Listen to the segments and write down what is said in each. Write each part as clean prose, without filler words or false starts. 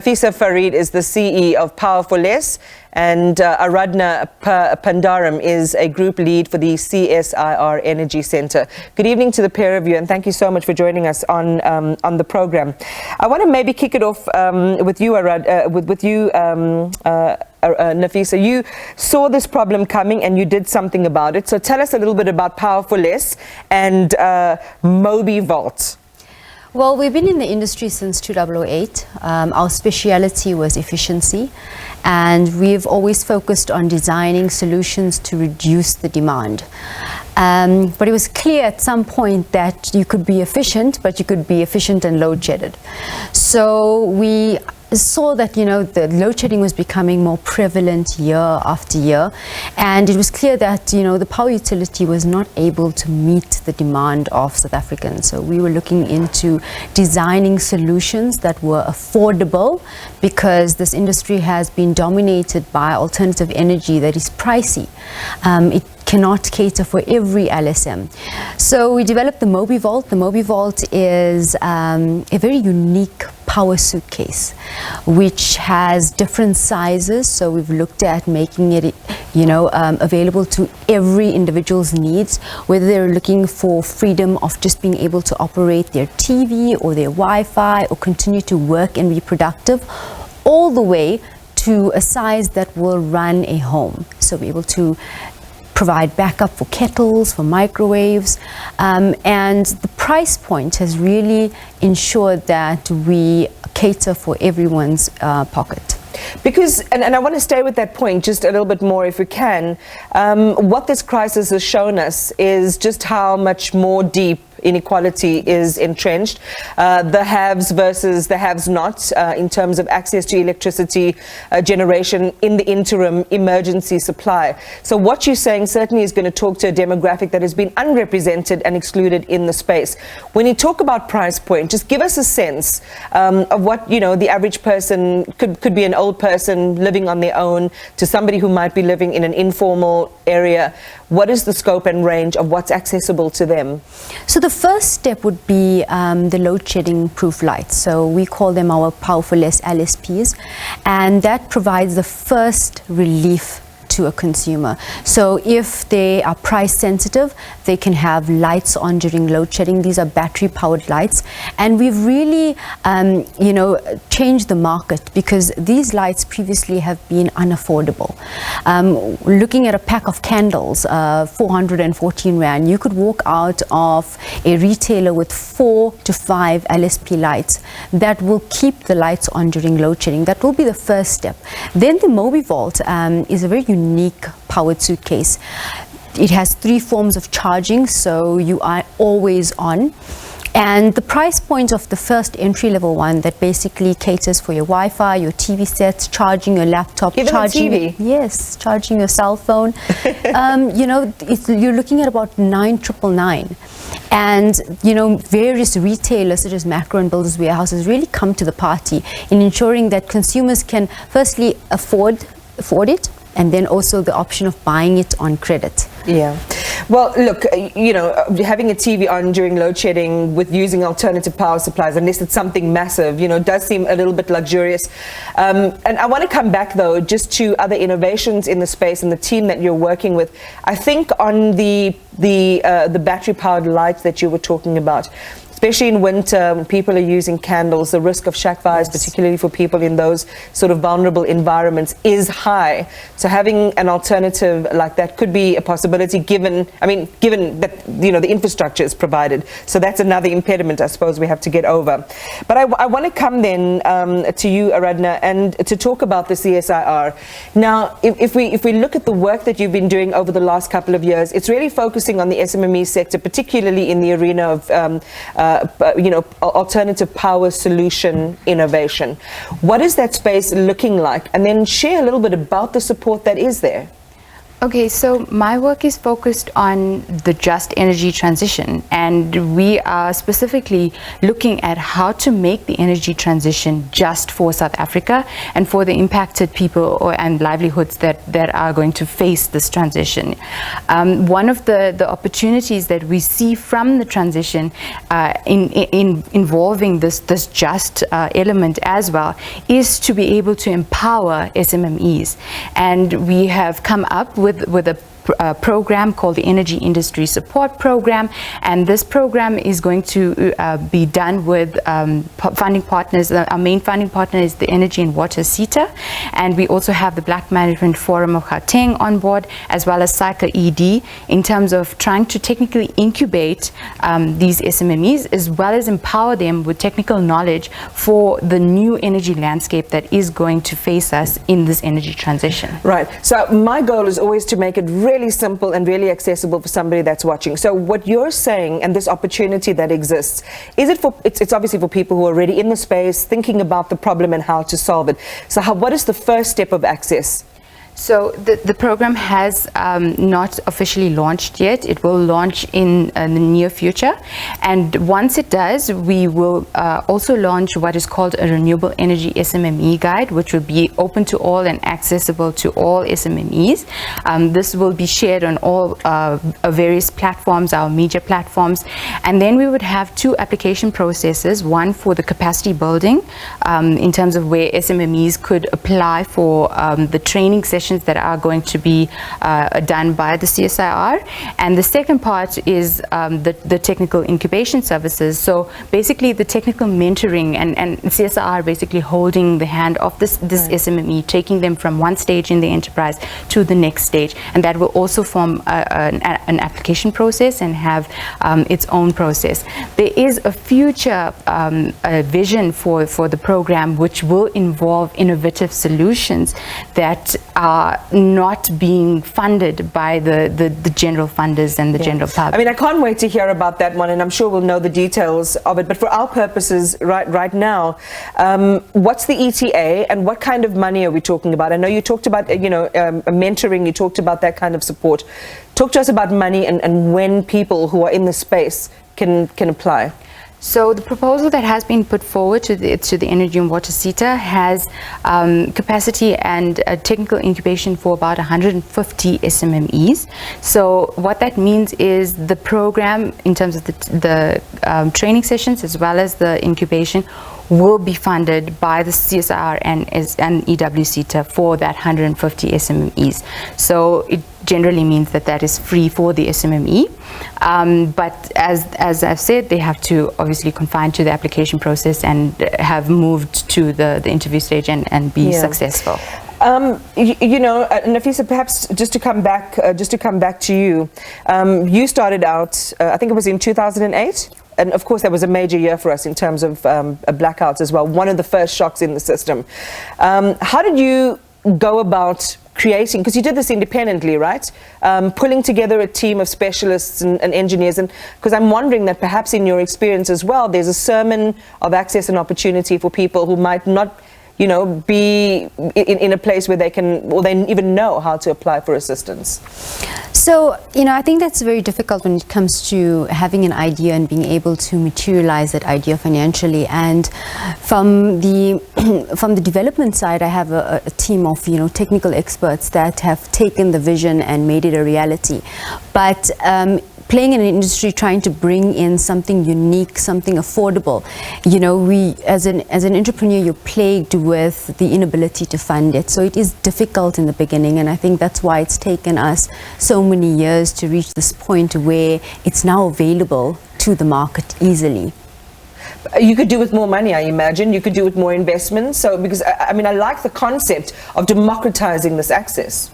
Nafisa Fareed is the CE of Power for Less, and Aradhna Pandarum is a group lead for the CSIR Energy Centre. Good evening to the pair of you, and thank you so much for joining us on the program. I want to maybe kick it off with you, Nafisa. You saw this problem coming and you did something about it. So tell us a little bit about Power for Less and MobiVault. Well, we've been in the industry since 2008. Our speciality was efficiency, and we've always focused on designing solutions to reduce the demand. But it was clear at some point that you could be efficient, but you could be efficient and load-shedded. So we saw that, the load shedding was becoming more prevalent year after year, and it was clear that, the power utility was not able to meet the demand of South Africans. So we were looking into designing solutions that were affordable, because this industry has been dominated by alternative energy that is pricey. It cannot cater for every LSM. So we developed the MobiVault. The MobiVault is a very unique power suitcase, which has different sizes. So we've looked at making it, available to every individual's needs, whether they're looking for freedom of just being able to operate their TV or their Wi-Fi or continue to work and be productive, all the way to a size that will run a home. So be able to provide backup for kettles, for microwaves, and the price point has really ensured that we cater for everyone's pocket. Because, and I want to stay with that point just a little bit more if we can, what this crisis has shown us is just how much more deep inequality is entrenched, the haves versus the have-nots in terms of access to electricity generation, in the interim emergency supply. So what you're saying certainly is going to talk to a demographic that has been unrepresented and excluded in the space. When you talk about price point, just give us a sense of what, the average person could be, an old person living on their own, to somebody who might be living in an informal area. What is the scope and range of what's accessible to them? So the first step would be the load shedding proof lights. So we call them our Power for Less LSPs, and that provides the first relief to a consumer. So if they are price sensitive, they can have lights on during load shedding. These are battery powered lights, and we've really changed the market, because these lights previously have been unaffordable. Looking at a pack of candles, 414 Rand, you could walk out of a retailer with 4 to 5 LSP lights that will keep the lights on during load shedding. That will be the first step. Then the MobiVault is a very unique powered suitcase. It has 3 forms of charging, so you are always on. And the price point of the first entry-level one that basically caters for your Wi-Fi, your TV sets, charging your laptop, even charging TV. Yes, charging your cell phone. You're looking at about 9,999. And various retailers such as Macro and Builders Warehouses really come to the party in ensuring that consumers can firstly afford it, and then also the option of buying it on credit. Yeah. Well, look, having a TV on during load shedding with using alternative power supplies, unless it's something massive, does seem a little bit luxurious. And I want to come back, though, just to other innovations in the space and the team that you're working with. I think on the battery powered lights that you were talking about, especially in winter when people are using candles, the risk of shack fires, yes, particularly for people in those sort of vulnerable environments, is high. So having an alternative like that could be a possibility, given that the infrastructure is provided. So that's another impediment I suppose we have to get over. But I want to come then to you, Aradhna, and to talk about the CSIR. Now, if we look at the work that you've been doing over the last couple of years, it's really focusing on the SMME sector, particularly in the arena of alternative power solution innovation. What is that space looking like? And then share a little bit about the support that is there. Okay, so my work is focused on the just energy transition, and we are specifically looking at how to make the energy transition just for South Africa and for the impacted people and livelihoods that are going to face this transition. One of the opportunities that we see from the transition in involving this just element as well is to be able to empower SMMEs, and we have come up with a program called the Energy Industry Support Program, and this program is going to be done with funding partners. Our main funding partner is the Energy and Water CETA, and we also have the Black Management Forum of Gauteng on board, as well as Cycle ED, in terms of trying to technically incubate these SMMEs, as well as empower them with technical knowledge for the new energy landscape that is going to face us in this energy transition. Right. So my goal is always to make it really simple and really accessible for somebody that's watching. So what you're saying, and this opportunity that exists, is it for, it's obviously for people who are already in the space, thinking about the problem and how to solve it. So what is the first step of access? So the program has not officially launched yet. It will launch in the near future, and once it does, we will also launch what is called a Renewable Energy SMME Guide, which will be open to all and accessible to all SMMEs. This will be shared on all various platforms, our media platforms, and then we would have two application processes, one for the capacity building in terms of where SMMEs could apply for the training sessions that are going to be done by the CSIR, and the second part is the technical incubation services. So basically the technical mentoring and CSIR basically holding the hand of this SMME, taking them from one stage in the enterprise to the next stage, and that will also form an application process and have its own process. There is a future vision for the program which will involve innovative solutions that are not being funded by the general funders and the general public. I mean, I can't wait to hear about that one, and I'm sure we'll know the details of it. But for our purposes right now, what's the ETA and what kind of money are we talking about? I know you talked about, mentoring, you talked about that kind of support. Talk to us about money and when people who are in the space can apply. So the proposal that has been put forward to the Energy and Water CETA has capacity and technical incubation for about 150 SMMEs. So what that means is the program, in terms of the training sessions as well as the incubation, will be funded by the CSIR and EWCETA for that 150 SMMEs. So it generally means that is free for the SMME. But as I've said, they have to obviously confine to the application process and have moved to the interview stage and be successful. Nafisa, perhaps just to come back to you, you started out, I think it was in 2008. And of course, that was a major year for us in terms of blackouts as well. One of the first shocks in the system. How did you go about creating, because you did this independently, right? Pulling together a team of specialists and engineers, and because I'm wondering that perhaps in your experience as well, there's a sermon of access and opportunity for people who might not, be in a place where they can, or they even know how to apply for assistance. So, I think that's very difficult when it comes to having an idea and being able to materialize that idea financially. And from the development side, I have a team of, technical experts that have taken the vision and made it a reality. But playing in an industry, trying to bring in something unique, something affordable, we as an entrepreneur, you're plagued with the inability to fund it. So it is difficult in the beginning, and I think that's why it's taken us so many years to reach this point where it's now available to the market easily. You could do with more money, I imagine. You could do with more investment. So, because I like the concept of democratizing this access.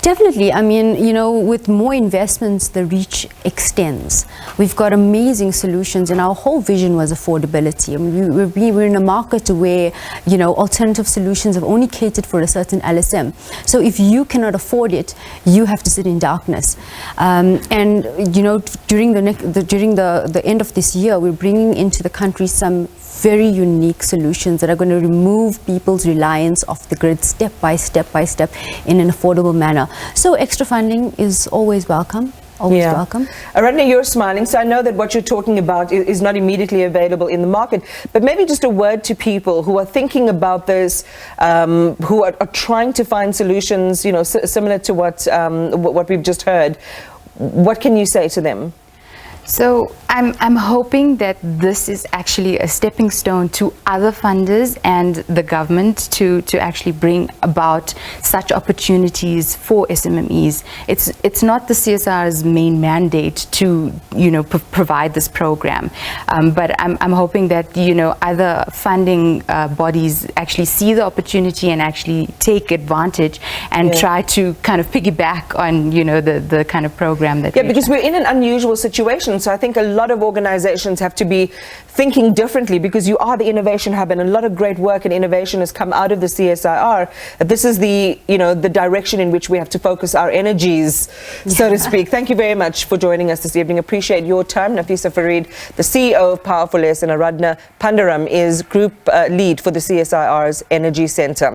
Definitely. I mean, with more investments, the reach extends. We've got amazing solutions, and our whole vision was affordability. I mean, we're in a market where, alternative solutions have only catered for a certain LSM. So if you cannot afford it, you have to sit in darkness. During the end of this year, we're bringing into the country some very unique solutions that are going to remove people's reliance off the grid step by step in an affordable manner. So extra funding is always welcome. Always welcome. Aradhna, you're smiling, so I know that what you're talking about is not immediately available in the market, but maybe just a word to people who are thinking about this, who are trying to find solutions, you know, similar to what we've just heard. What can you say to them? So I'm hoping that this is actually a stepping stone to other funders and the government to actually bring about such opportunities for SMMEs. It's not the CSIR's main mandate to, you know, provide this program, but I'm hoping that, you know, other funding bodies actually see the opportunity and actually take advantage and try to kind of piggyback on, you know, the kind of program that. Yeah, because we're in an unusual situation. So I think a lot of organizations have to be thinking differently, because you are the innovation hub and a lot of great work and innovation has come out of the CSIR. This is the, you know, the direction in which we have to focus our energies, so to speak. Thank you very much for joining us this evening. Appreciate your time. Nafisa Fareed, the CEO of Powerful S, and Aradhna Pandarum is group lead for the CSIR's Energy Centre.